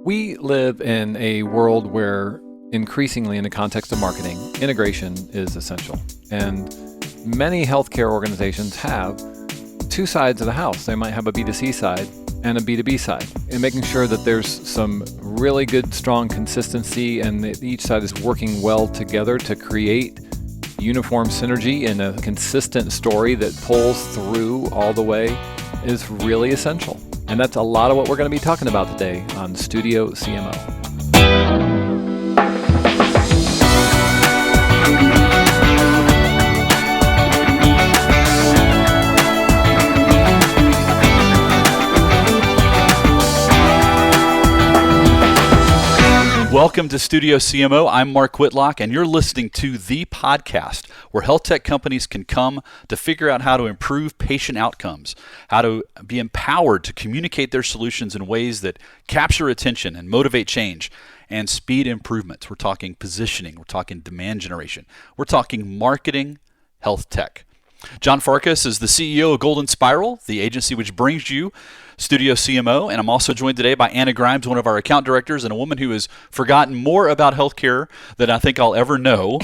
We live in a world where increasingly in the context of marketing, integration is essential. And many healthcare organizations have two sides of the house. They might have a B2C side and a B2B side, and making sure that there's some really good, strong consistency and that each side is working well together to create uniform synergy and a consistent story that pulls through all the way is really essential. And that's a lot of what we're going to be talking about today on Studio CMO. Welcome to Studio CMO. I'm Mark Whitlock, and you're listening to the podcast where health tech companies can come to figure out how to improve patient outcomes, how to be empowered to communicate their solutions in ways that capture attention and motivate change and speed improvements. We're talking positioning, we're talking demand generation, we're talking marketing, health tech. John Farkas is the CEO of Golden Spiral, the agency which brings you Studio CMO, and I'm also joined today by Anna Grimes, one of our account directors, and a woman who has forgotten more about healthcare than I think I'll ever know.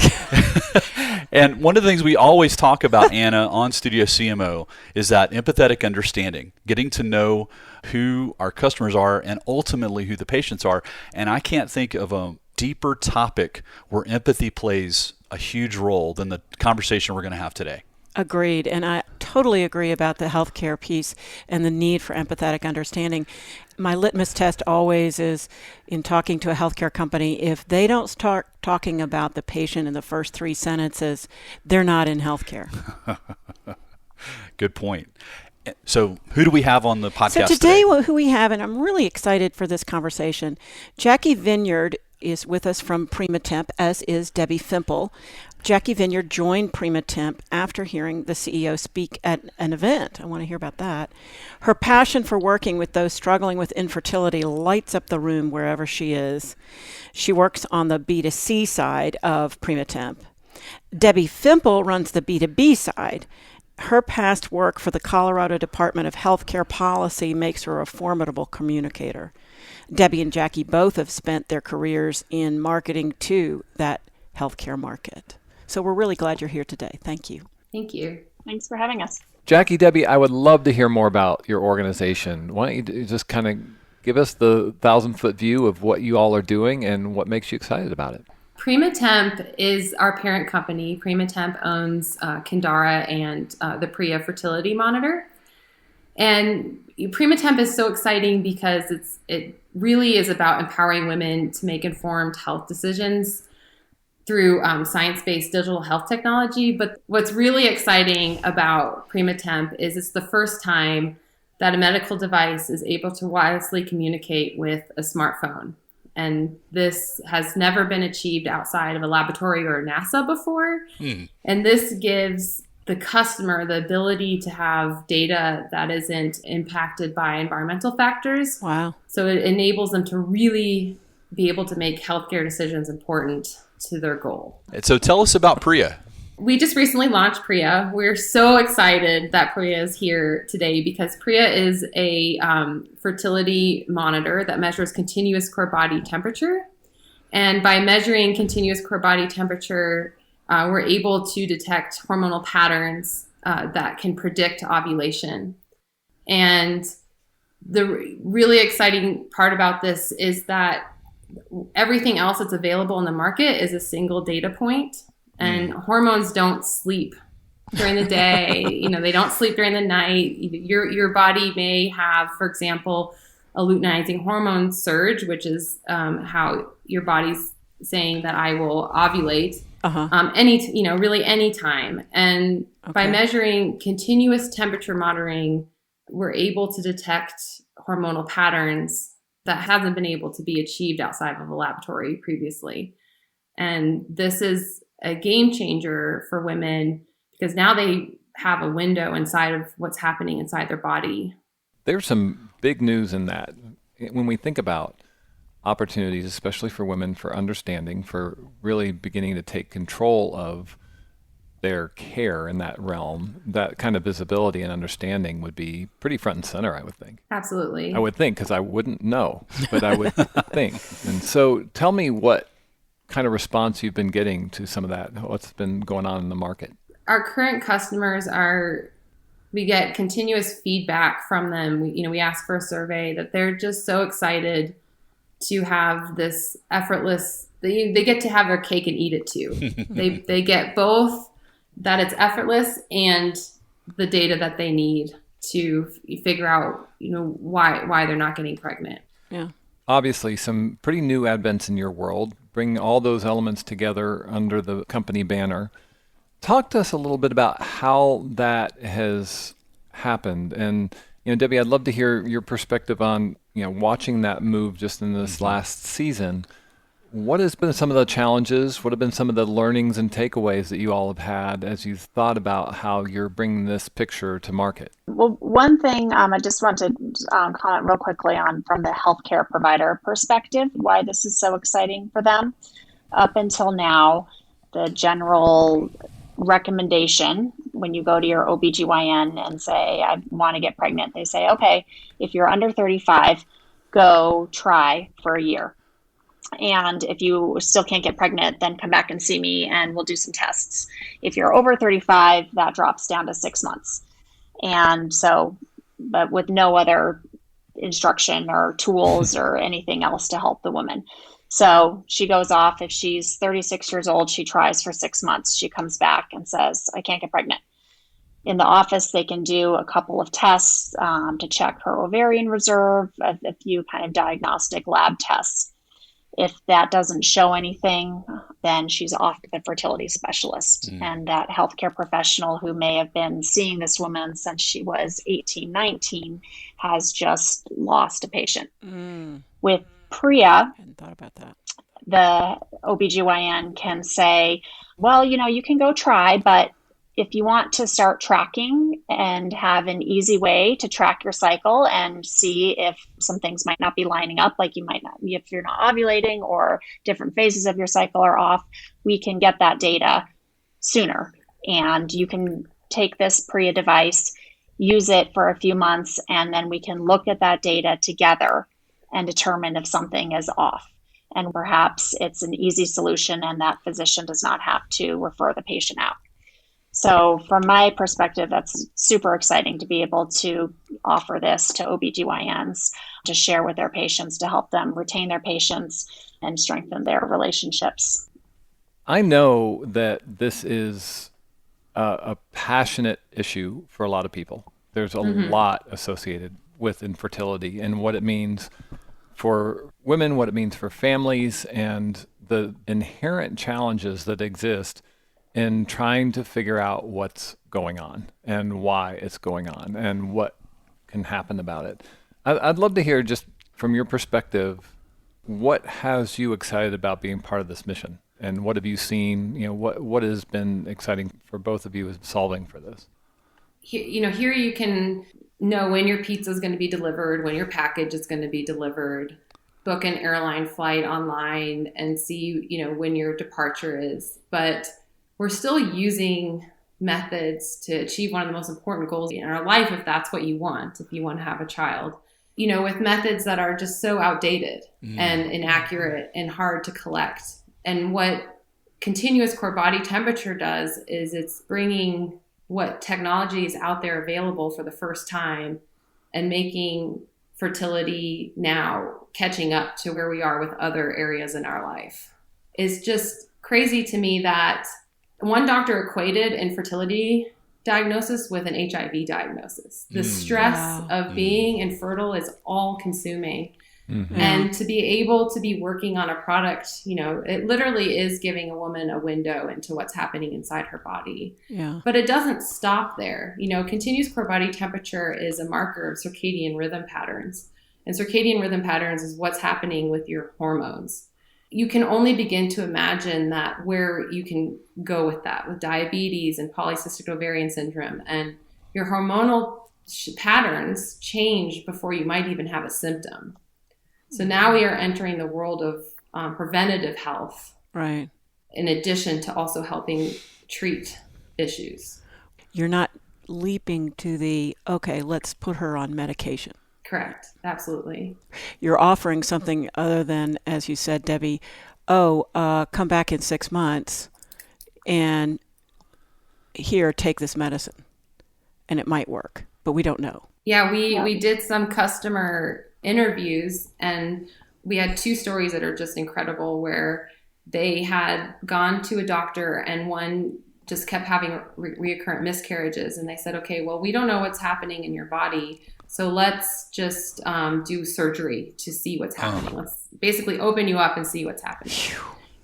And one of the things we always talk about, Anna, on Studio CMO is that empathetic understanding, getting to know who our customers are and ultimately who the patients are. And I can't think of a deeper topic where empathy plays a huge role than the conversation we're going to have today. Agreed. And I totally agree about the healthcare piece and the need for empathetic understanding. My litmus test always is in talking to a healthcare company, if they don't start talking about the patient in the first three sentences, they're not in healthcare. Good point. So who do we have on the podcast today? Who we have, and I'm really excited for this conversation, Jackie Vinyard is with us from Prima-Temp, as is Debbie Fimple. Jackie Vinyard joined Prima-Temp after hearing the CEO speak at an event. I want to hear about that. Her passion for working with those struggling with infertility lights up the room wherever she is. She works on the B2C side of Prima-Temp. Debbie Fimple runs the B2B side. Her past work for the Colorado Department of Healthcare Policy makes her a formidable communicator. Debbie and Jackie both have spent their careers in marketing to that healthcare market. So we're really glad you're here today. Thank you. Thank you. Thanks for having us. Jackie, Debbie, I would love to hear more about your organization. Why don't you just kind of give us the 1,000-foot view of what you all are doing and what makes you excited about it? Prima-Temp is our parent company. Prima-Temp owns Kindara and the Priya fertility monitor. And Prima-Temp is so exciting because it really is about empowering women to make informed health decisions through science-based digital health technology. But what's really exciting about Prima-Temp is it's the first time that a medical device is able to wirelessly communicate with a smartphone. And this has never been achieved outside of a laboratory or NASA before. And this gives the customer the ability to have data that isn't impacted by environmental factors. Wow. So it enables them to really be able to make healthcare decisions important to their goal. And so tell us about Priya. We just recently launched Priya. We're so excited that Priya is here today because Priya is a fertility monitor that measures continuous core body temperature. And by measuring continuous core body temperature, we're able to detect hormonal patterns that can predict ovulation. And the really exciting part about this is that everything else that's available in the market is a single data point. And hormones don't sleep during the day. They don't sleep during the night. Your body may have, for example, a luteinizing hormone surge, which is how your body's saying that I will ovulate really any time. And by measuring continuous temperature monitoring, we're able to detect hormonal patterns that hasn't been able to be achieved outside of a laboratory previously. And this is a game changer for women because now they have a window inside of what's happening inside their body. There's some big news in that. When we think about opportunities, especially for women, for understanding, for really beginning to take control of their care in that realm, that kind of visibility and understanding would be pretty front and center, I would think. Absolutely. I would think, because I wouldn't know, but I would think. And so tell me what kind of response you've been getting to some of that, what's been going on in the market. Our current customers we get continuous feedback from them. We ask for a survey that they're just so excited to have this effortless, they get to have their cake and eat it too. They get both that it's effortless and the data that they need to figure out, why they're not getting pregnant. Yeah. Obviously, some pretty new advents in your world. Bring all those elements together under the company banner. Talk to us a little bit about how that has happened. And, Debbie, I'd love to hear your perspective on, watching that move just in this last season. What has been some of the challenges? What have been some of the learnings and takeaways that you all have had as you've thought about how you're bringing this picture to market? Well, one thing I just want to comment real quickly on from the healthcare provider perspective, why this is so exciting for them. Up until now, the general recommendation when you go to your OBGYN and say, I want to get pregnant, they say, okay, if you're under 35, go try for a year. And if you still can't get pregnant, then come back and see me and we'll do some tests. If you're over 35, that drops down to 6 months. And so, but with no other instruction or tools or anything else to help the woman. So she goes off. If she's 36 years old, she tries for 6 months. She comes back and says, I can't get pregnant. In the office, they can do a couple of tests to check her ovarian reserve, a few kind of diagnostic lab tests. If that doesn't show anything, then she's off to the fertility specialist. And that healthcare professional who may have been seeing this woman since she was 18, 19 has just lost a patient. With Priya, I hadn't thought about that. The OBGYN can say, well, you can go try, but if you want to start tracking and have an easy way to track your cycle and see if some things might not be lining up, like you might not, if you're not ovulating or different phases of your cycle are off, we can get that data sooner. And you can take this Priya device, use it for a few months, and then we can look at that data together and determine if something is off. And perhaps it's an easy solution and that physician does not have to refer the patient out. So from my perspective, that's super exciting to be able to offer this to OBGYNs to share with their patients to help them retain their patients and strengthen their relationships. I know that this is a passionate issue for a lot of people. There's a lot associated with infertility and what it means for women, what it means for families, and the inherent challenges that exist in trying to figure out what's going on and why it's going on and what can happen about it. I'd love to hear, just from your perspective, what has you excited about being part of this mission? And what have you seen, what has been exciting for both of you solving for this? Here you can know when your pizza is going to be delivered, when your package is going to be delivered, book an airline flight online and see, when your departure is. But we're still using methods to achieve one of the most important goals in our life, if that's what you want, if you want to have a child, with methods that are just so outdated and inaccurate and hard to collect. And what continuous core body temperature does is it's bringing what technology is out there available for the first time and making fertility now catching up to where we are with other areas in our life. It's just crazy to me that one doctor equated infertility diagnosis with an HIV diagnosis. The stress of being infertile is all consuming. And to be able to be working on a product, it literally is giving a woman a window into what's happening inside her body. Yeah. But it doesn't stop there. Continuous core body temperature is a marker of circadian rhythm patterns. And circadian rhythm patterns is what's happening with your hormones. You can only begin to imagine that where you can go with that, with diabetes and polycystic ovarian syndrome, and your hormonal patterns change before you might even have a symptom. So now we are entering the world of preventative health, right? In addition to also helping treat issues. You're not leaping to the, okay, let's put her on medication. Correct. Absolutely. You're offering something other than, as you said, Debbie, come back in 6 months and here, take this medicine. And it might work, but we don't know. Yeah, we did some customer interviews, and we had 2 stories that are just incredible where they had gone to a doctor and one just kept having reoccurrent miscarriages. And they said, okay, well, we don't know what's happening in your body, so let's just do surgery to see what's happening. Let's basically open you up and see what's happening.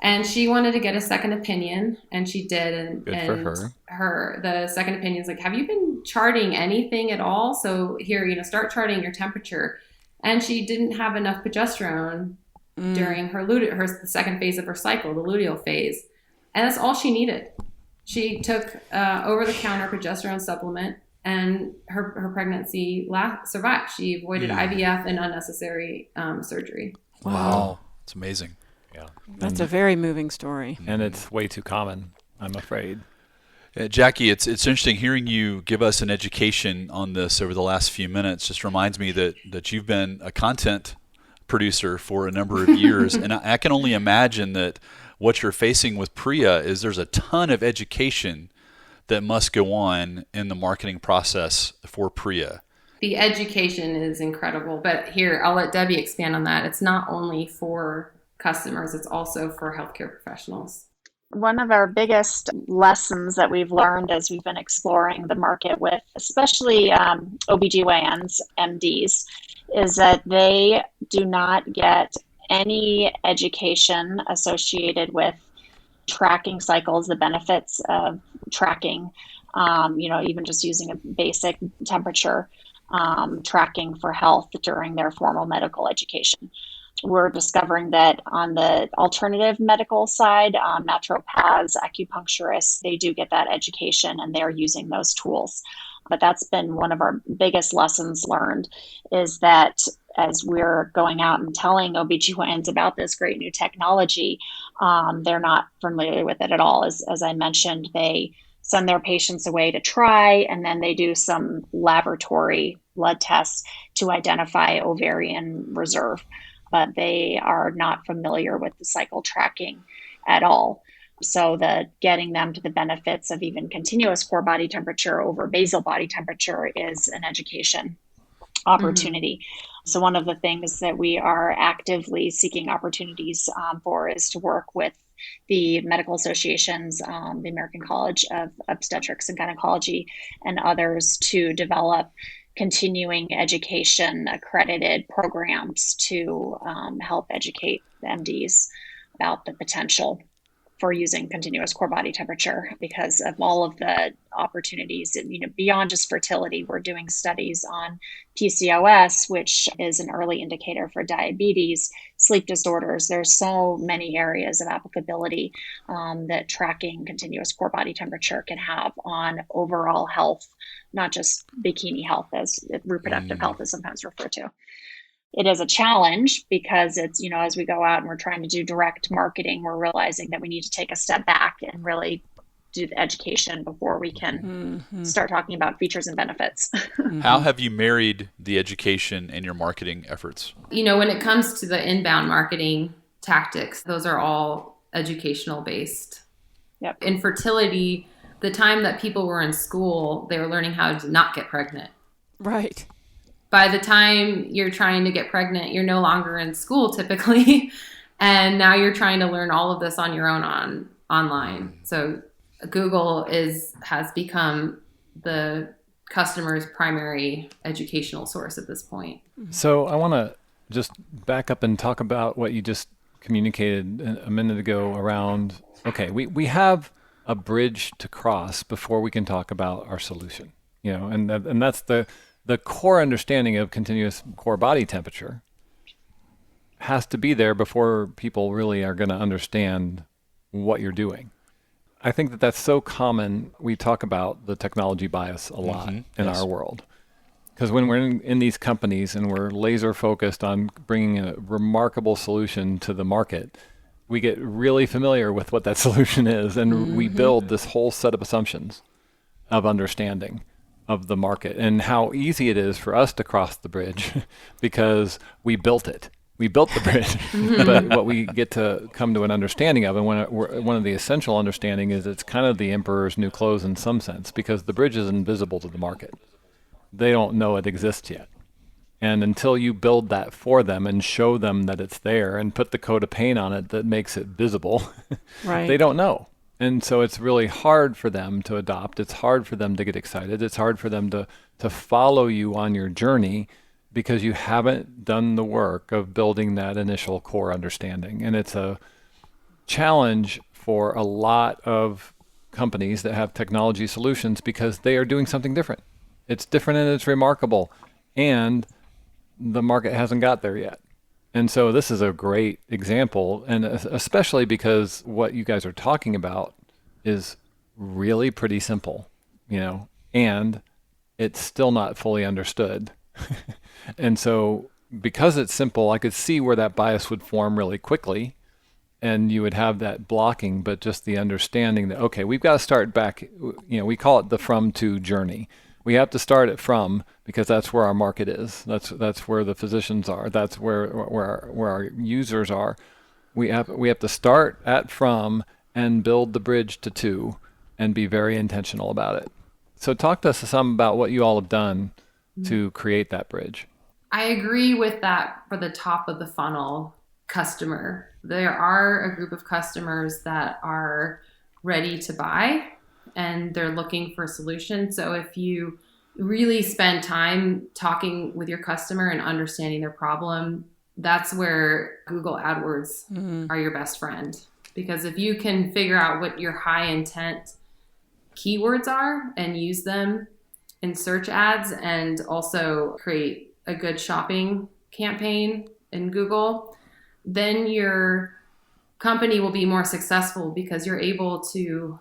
And she wanted to get a second opinion, and she did. And, Good for her. The second opinion is like, have you been charting anything at all? So here, start charting your temperature. And she didn't have enough progesterone during the second phase of her cycle, the luteal phase. And that's all she needed. She took over-the-counter progesterone supplement, and her pregnancy survived. She avoided IVF and unnecessary surgery. Wow. It's amazing. Yeah. That's a very moving story. And it's way too common, I'm afraid. Jackie, it's interesting hearing you give us an education on this over the last few minutes. Just reminds me that you've been a content producer for a number of years. And I can only imagine that what you're facing with Priya is there's a ton of education that must go on in the marketing process for Priya. The education is incredible. But here, I'll let Debbie expand on that. It's not only for customers, it's also for healthcare professionals. One of our biggest lessons that we've learned as we've been exploring the market with, especially OBGYNs, MDs, is that they do not get any education associated with tracking cycles, the benefits of tracking, even just using a basic temperature tracking for health during their formal medical education. We're discovering that on the alternative medical side, naturopaths, acupuncturists, they do get that education and they're using those tools. But that's been one of our biggest lessons learned, is that as we're going out and telling OBGYNs about this great new technology, they're not familiar with it at all. As I mentioned, they send their patients away to try, and then they do some laboratory blood tests to identify ovarian reserve. But they are not familiar with the cycle tracking at all. So getting them to the benefits of even continuous core body temperature over basal body temperature is an education opportunity. Mm-hmm. So one of the things that we are actively seeking opportunities for is to work with the medical associations, the American College of Obstetrics and Gynecology, and others to develop continuing education accredited programs to help educate the MDs about the potential for using continuous core body temperature, because of all of the opportunities, beyond just fertility. We're doing studies on PCOS, which is an early indicator for diabetes, sleep disorders. There's so many areas of applicability that tracking continuous core body temperature can have on overall health, not just bikini health, as reproductive health is sometimes referred to. It is a challenge because it's, as we go out and we're trying to do direct marketing, we're realizing that we need to take a step back and really do the education before we can start talking about features and benefits. How have you married the education and your marketing efforts? When it comes to the inbound marketing tactics, those are all educational based. Yep. In fertility, the time that people were in school, they were learning how to not get pregnant. Right. By the time you're trying to get pregnant, you're no longer in school typically. And now you're trying to learn all of this on your own online. So Google has become the customer's primary educational source at this point. So I want to just back up and talk about what you just communicated a minute ago around, okay, we have a bridge to cross before we can talk about our solution, and that's the core understanding of continuous core body temperature has to be there before people really are going to understand what you're doing. I think that that's so common. We talk about the technology bias a lot in our world. Because when we're in these companies and we're laser focused on bringing a remarkable solution to the market, we get really familiar with what that solution is, and we build this whole set of assumptions of understanding of the market and how easy it is for us to cross the bridge because we built it. We built the bridge. But what we get to come to an understanding of, and one of the essential understanding is it's kind of the emperor's new clothes in some sense, because the bridge is invisible to the market. They don't know it exists yet. And until you build that for them and show them that it's there and put the coat of paint on it that makes it visible, Right. they don't know. And so it's really hard for them to adopt. It's hard for them to get excited. It's hard for them to follow you on your journey because you haven't done the work of building that initial core understanding. And it's a challenge for a lot of companies that have technology solutions because they are doing something different. It's different and it's remarkable. And the market hasn't got there yet. And so this is a great example, and especially because what you guys are talking about is really pretty simple, and it's still not fully understood. And so because it's simple, I could see where that bias would form really quickly, and you would have that blocking, but just the understanding that, okay, we've got to start back, we call it the from to journey. We have to start at from because that's where our market is. That's where the physicians are. That's where our users are. We have to start at from and build the bridge to and be very intentional about it. So talk to us some about what you all have done to create that bridge. I agree with that for the top of the funnel customer. There are a group of customers that are ready to buy and they're looking for a solution. So if you really spend time talking with your customer and understanding their problem, that's where Google AdWords are your best friend. Because if you can figure out what your high intent keywords are and use them in search ads and also create a good shopping campaign in Google, then your company will be more successful because you're able to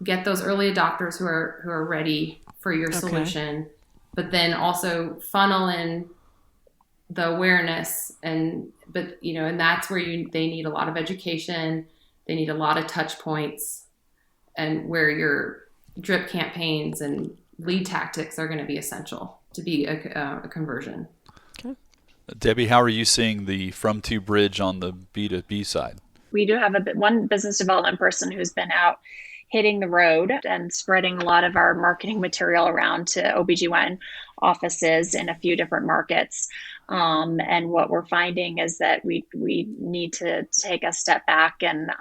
get those early adopters who are ready for your solution, but then also funnel in the awareness and that's where they need a lot of education. They need a lot of touch points, and where your drip campaigns and lead tactics are going to be essential to be a conversion. Okay. Debbie, how are you seeing the from to bridge on the B2B side? We do have one business development person who's been out hitting the road and spreading a lot of our marketing material around to OBGYN offices in a few different markets. And what we're finding is that we need to take a step back and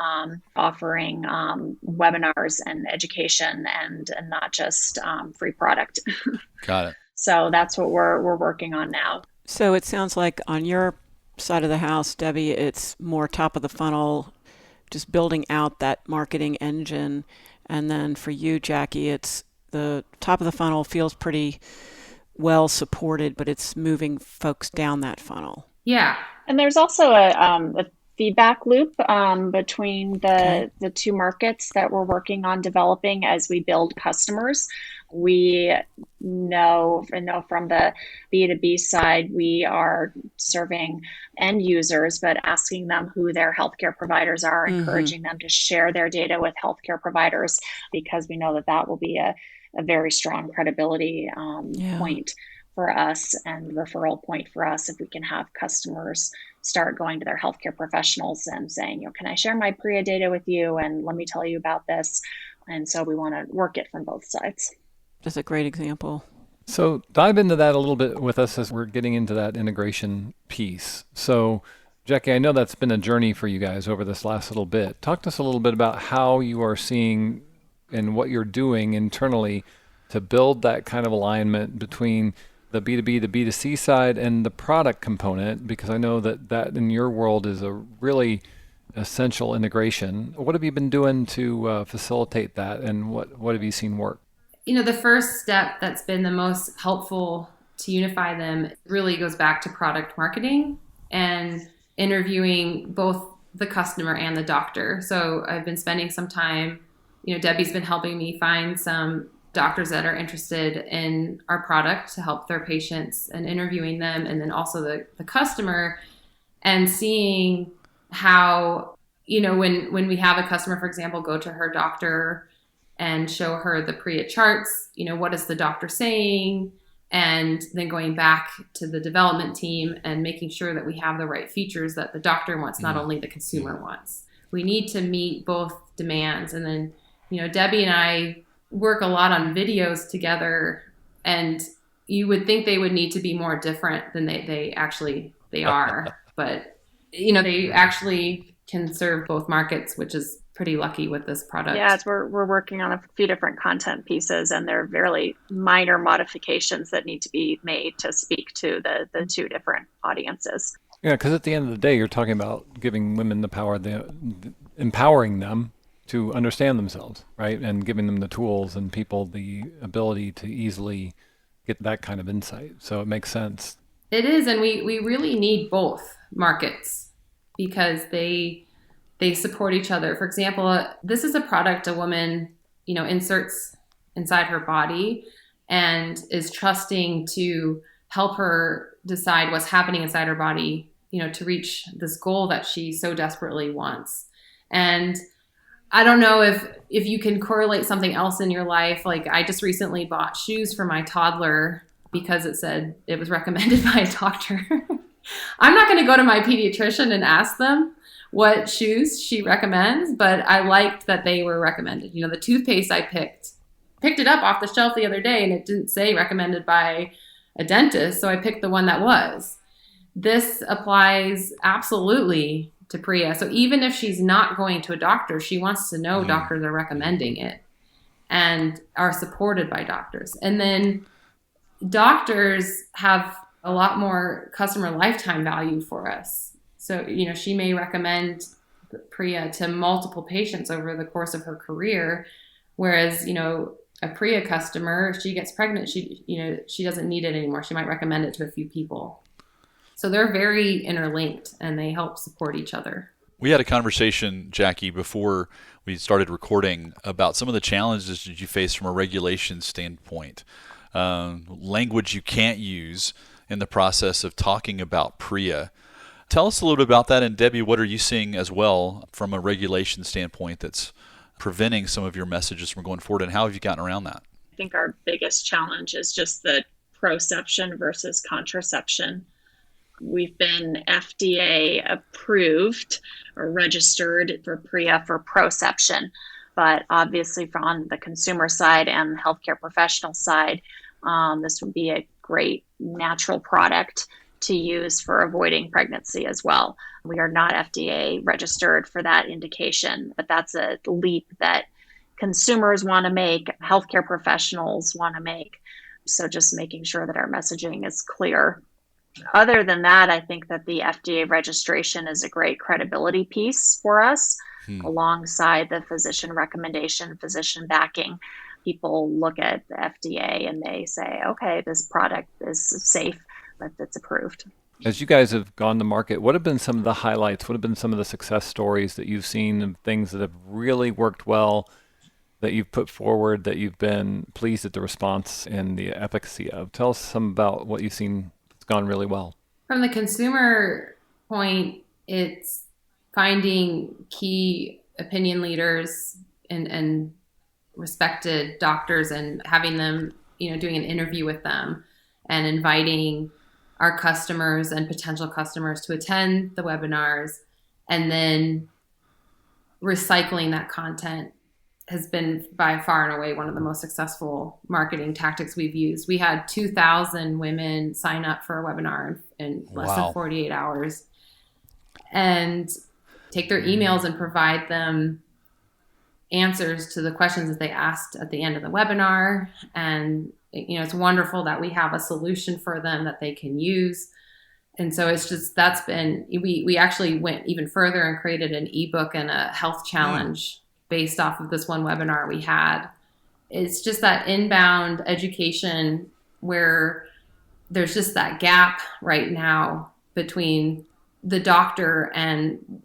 offering webinars and education and not just free product. Got it. So that's what we're working on now. So it sounds like on your side of the house, Debbie, it's more top of the funnel, just building out that marketing engine. And then for you, Jackie, it's the top of the funnel feels pretty well supported, but it's moving folks down that funnel. Yeah. And there's also a feedback loop between the two markets that we're working on developing as we build customers. We know from the B2B side, we are serving end users, but asking them who their healthcare providers are, encouraging them to share their data with healthcare providers, because we know that will be a very strong credibility point for us and referral point for us if we can have customers start going to their healthcare professionals and saying, can I share my Priya data with you? And let me tell you about this. And so we want to work it from both sides. That's a great example. So dive into that a little bit with us as we're getting into that integration piece. So Jackie, I know that's been a journey for you guys over this last little bit. Talk to us a little bit about how you are seeing and what you're doing internally to build that kind of alignment between the B2B, the B2C side, and the product component, because I know that in your world is a really essential integration. What have you been doing to facilitate that, and what have you seen work? The first step that's been the most helpful to unify them really goes back to product marketing and interviewing both the customer and the doctor. So I've been spending some time, Debbie's been helping me find some doctors that are interested in our product to help their patients and interviewing them, and then also the customer, and seeing how when we have a customer, for example, go to her doctor and show her the Priya charts, what is the doctor saying? And then going back to the development team and making sure that we have the right features that the doctor wants, not only the consumer wants. We need to meet both demands. And then, Debbie and I work a lot on videos together, and you would think they would need to be more different than they are. But, they actually can serve both markets, which is pretty lucky with this product. Yeah, we're working on a few different content pieces, and they're very minor modifications that need to be made to speak to the two different audiences. Yeah, because at the end of the day, you're talking about giving women the power, empowering them to understand themselves, right? And giving them the tools and people the ability to easily get that kind of insight. So it makes sense. It is, and we really need both markets because they support each other. For example, this is a product a woman, inserts inside her body and is trusting to help her decide what's happening inside her body, to reach this goal that she so desperately wants. And I don't know if you can correlate something else in your life. Like, I just recently bought shoes for my toddler because it said it was recommended by a doctor. I'm not going to go to my pediatrician and ask them what shoes she recommends, but I liked that they were recommended. The toothpaste I picked it up off the shelf the other day, and it didn't say recommended by a dentist, so I picked the one that was. This applies absolutely to Priya. So even if she's not going to a doctor, she wants to know doctors are recommending it and are supported by doctors. And then doctors have a lot more customer lifetime value for us. So, she may recommend Priya to multiple patients over the course of her career, whereas, a Priya customer, if she gets pregnant, she doesn't need it anymore. She might recommend it to a few people. So they're very interlinked, and they help support each other. We had a conversation, Jackie, before we started recording about some of the challenges that you face from a regulation standpoint. Language you can't use in the process of talking about Priya. Tell us a little bit about that. And Debbie, what are you seeing as well from a regulation standpoint that's preventing some of your messages from going forward, and how have you gotten around that? I think our biggest challenge is just the proception versus contraception. We've been FDA approved or registered for Priya for proception, but obviously from the consumer side and the healthcare professional side, this would be a great natural product to use for avoiding pregnancy as well. We are not FDA registered for that indication, but that's a leap that consumers want to make, healthcare professionals want to make. So just making sure that our messaging is clear. Other than that, I think that the FDA registration is a great credibility piece for us, alongside the physician recommendation, physician backing. People look at the FDA and they say, okay, this product is safe, that it's approved. As you guys have gone to market, what have been some of the highlights? What have been some of the success stories that you've seen of things that have really worked well, that you've put forward, that you've been pleased at the response and the efficacy of? Tell us some about what you've seen that's gone really well. From the consumer point, it's finding key opinion leaders and respected doctors and having them, doing an interview with them and inviting our customers and potential customers to attend the webinars, and then recycling that content has been by far and away one of the most successful marketing tactics we've used. We had 2,000 women sign up for a webinar in less than 48 hours, and take their emails and provide them answers to the questions that they asked at the end of the webinar. And it's wonderful that we have a solution for them that they can use. And so it's just, that's been, we actually went even further and created an ebook and a health challenge based off of this one webinar we had. It's just that inbound education where there's just that gap right now between the doctor and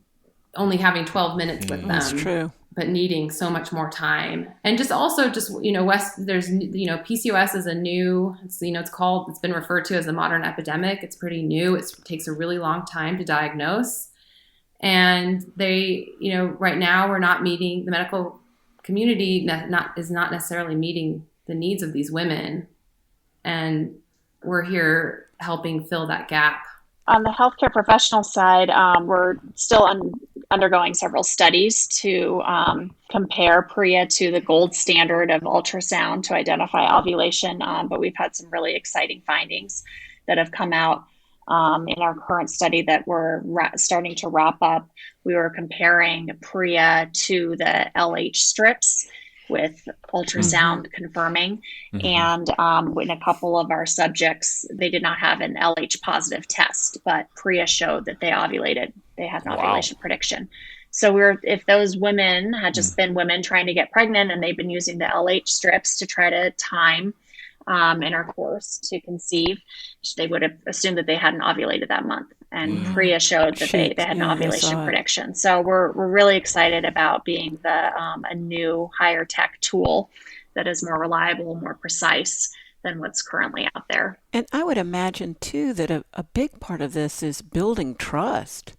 only having 12 minit's with them. That's true. But needing so much more time. And just also just, there's, PCOS is a new, it's been referred to as a modern epidemic. It's pretty new. It takes a really long time to diagnose. And they, right now we're not meeting, the medical community is not necessarily meeting the needs of these women. And we're here helping fill that gap. On the healthcare professional side, we're still undergoing several studies to compare Priya to the gold standard of ultrasound to identify ovulation. But we've had some really exciting findings that have come out in our current study that we're starting to wrap up. We were comparing Priya to the LH strips with ultrasound confirming. And in a couple of our subjects, they did not have an LH positive test, but Priya showed that they ovulated. They had an ovulation prediction. So if those women had just been women trying to get pregnant and they've been using the LH strips to try to time intercourse to conceive, they would have assumed that they hadn't ovulated that month. And Priya showed that they had an ovulation prediction. So we're really excited about being a new higher tech tool that is more reliable, more precise than what's currently out there. And I would imagine too that a big part of this is building trust.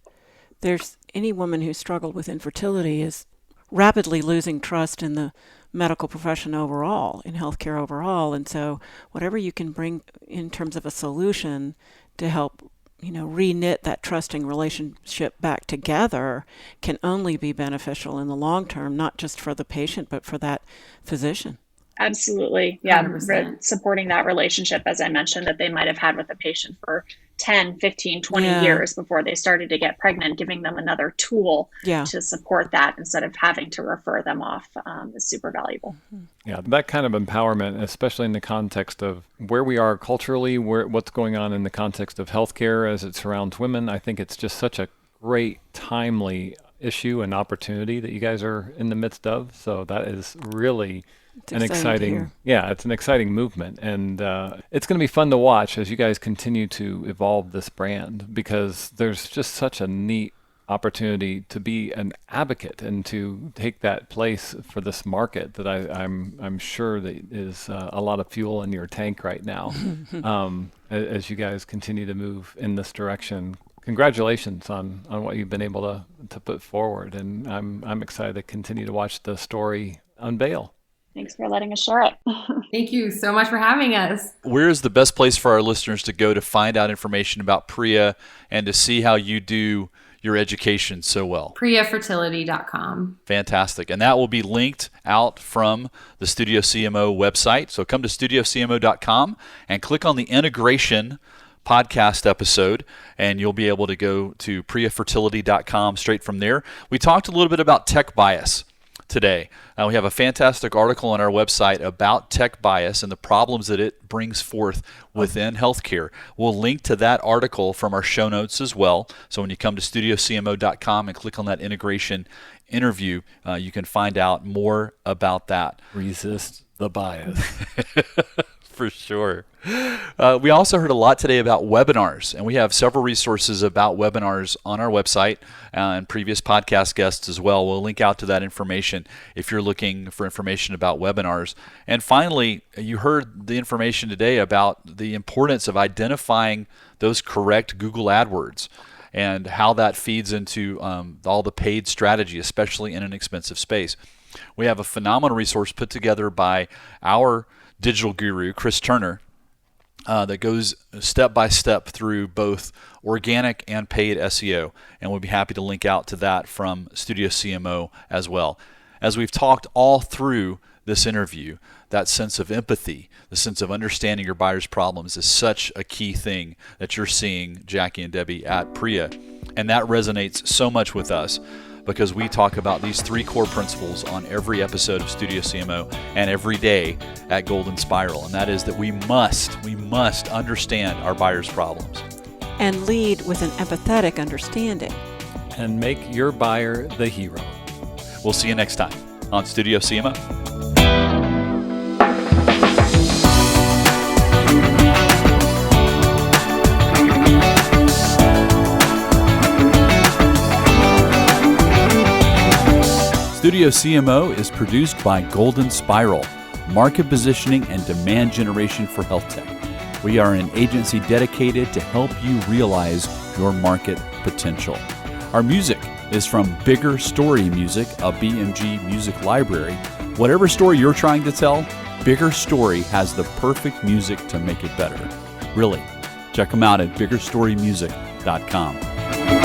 There's any woman who struggled with infertility is rapidly losing trust in the medical profession overall, in healthcare overall. And so whatever you can bring in terms of a solution to help, re-knit that trusting relationship back together can only be beneficial in the long term, not just for the patient, but for that physician. Absolutely. Yeah. 100%. Supporting that relationship, as I mentioned, that they might have had with the patient for 10, 15, 20 years before they started to get pregnant, giving them another tool to support that instead of having to refer them off is super valuable. Yeah, that kind of empowerment, especially in the context of where we are culturally, what's going on in the context of healthcare as it surrounds women, I think it's just such a great, timely issue and opportunity that you guys are in the midst of. So that is really it's an exciting movement. And it's going to be fun to watch as you guys continue to evolve this brand, because there's just such a neat opportunity to be an advocate and to take that place for this market that I'm sure that is a lot of fuel in your tank right now as you guys continue to move in this direction. Congratulations on what you've been able to put forward, and I'm excited to continue to watch the story unveil. Thanks for letting us share it. Thank you so much for having us. Where is the best place for our listeners to go to find out information about Priya and to see how you do your education so well? PriyaFertility.com. Fantastic. And that will be linked out from the Studio CMO website. So come to studiocmo.com and click on the integration podcast episode, and you'll be able to go to PriyaFertility.com straight from there. We talked a little bit about tech bias today. We have a fantastic article on our website about tech bias and the problems that it brings forth within healthcare. We'll link to that article from our show notes as well. So when you come to studiocmo.com and click on that integration interview, you can find out more about that. Resist the bias. For sure. We also heard a lot today about webinars, and we have several resources about webinars on our website and previous podcast guests as well. We'll link out to that information if you're looking for information about webinars. And finally, you heard the information today about the importance of identifying those correct Google AdWords and how that feeds into all the paid strategy, especially in an expensive space. We have a phenomenal resource put together by our digital guru, Chris Turner, that goes step by step through both organic and paid SEO. And we'll be happy to link out to that from Studio CMO as well. As we've talked all through this interview, that sense of empathy, the sense of understanding your buyer's problems is such a key thing that you're seeing, Jackie and Debbie, at Priya. And that resonates so much with us, because we talk about these three core principles on every episode of Studio CMO and every day at Golden Spiral. And that is that we must understand our buyers' problems. And lead with an empathetic understanding. And make your buyer the hero. We'll see you next time on Studio CMO. Studio CMO is produced by Golden Spiral, market positioning and demand generation for health tech. We are an agency dedicated to help you realize your market potential. Our music is from Bigger Story Music, a BMG music library. Whatever story you're trying to tell, Bigger Story has the perfect music to make it better. Really, check them out at biggerstorymusic.com.